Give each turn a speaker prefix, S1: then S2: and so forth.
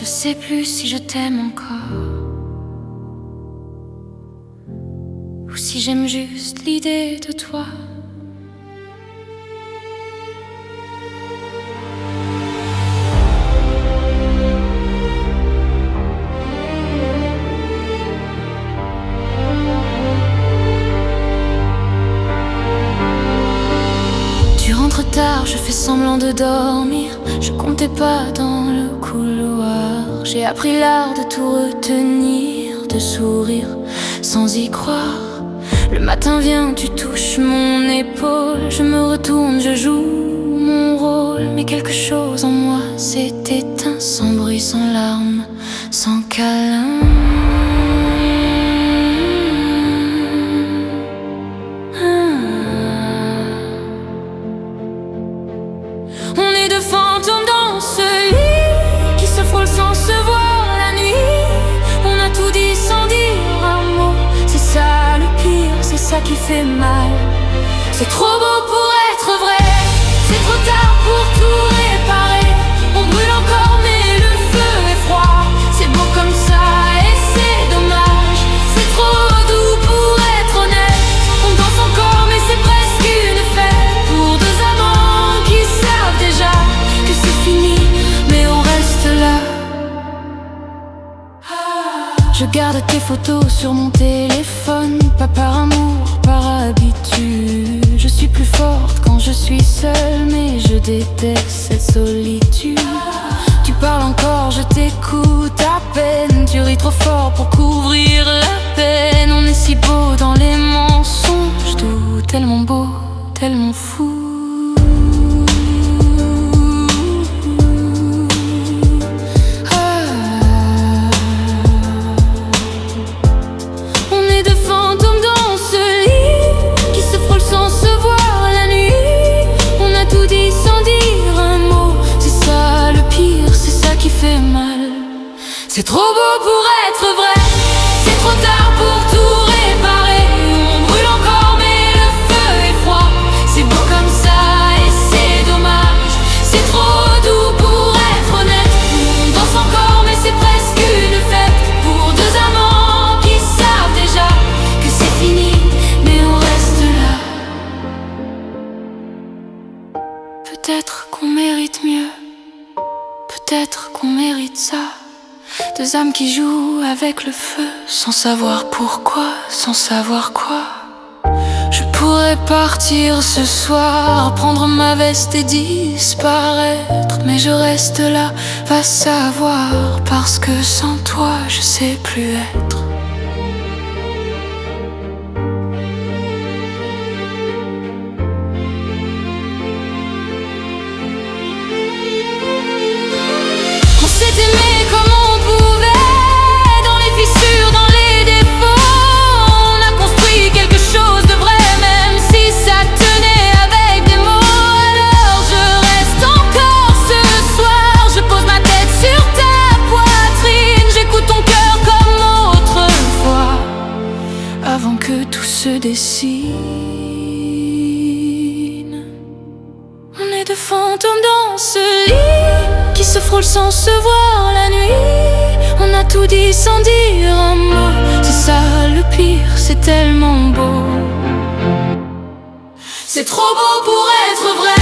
S1: sais plus si je t'aime encore, ou si j'aime juste l'idée de toi. Tu rentres tard, je fais semblant de dormir. Je comptais pas dans le couloir. J'ai appris l'art de tout retenir, de sourire sans y croire. Le matin vient, tu touches mon épaule. Je me retourne, je joue mon rôle. Mais quelque chose en moi s'est éteint, sans bruit, sans larmes, sans câlin. On est deux fantômes dans ce lit qui se frôlent sans se voir la nuit. On a tout dit sans dire un mot. C'est ça le pire, c'est ça qui fait mal. C'est trop beau pour être vrai. C'est trop tard pour tout réparer. On brûle encore mais le feu est froid. C'est beau comme ça et c'est dommage. C'est trop doux pour être honnête. On danse encore mais c'est presque une fête. Pour deux amants qui savent déjà que c'est fini, mais on reste là. Je garde tes photos sur mon téléphone, pas par amour, par habitude. Je suis plus forte quand je suis seule, mais je déteste cette solitude. Tu parles encore, je t'écoute à peine. Tu ris trop fort pour couvrir la peine. On est si beau dans les mensonges, tout tellement beau, tellement fou. C'est trop beau pour être vrai. C'est trop tard pour tout réparer. On brûle encore mais le feu est froid. C'est beau comme ça et c'est dommage. C'est trop doux pour être honnête. On danse encore mais c'est presque une fête. Pour deux amants qui savent déjà que c'est fini, mais on reste là. Peut-être qu'on mérite mieux. Peut-être qu'on mérite ça. Deux âmes qui jouent avec le feu, sans savoir pourquoi, sans savoir quoi. Je pourrais partir ce soir, prendre ma veste et disparaître. Mais je reste là, va savoir, parce que sans toi je sais plus être. On s'est aimé comme on pouvait, dans les fissures, dans les défauts. On a construit quelque chose de vrai, même si ça tenait avec des mots. Alors je reste encore ce soir, je pose ma tête sur ta poitrine. J'écoute ton cœur comme autrefois, avant que tout se dessine. On est deux fantômes dans ce lit qui se frôlent sans se voir la nuit. On a tout dit sans dire un mot. C'est ça le pire, c'est tellement beau. C'est trop beau pour être vrai.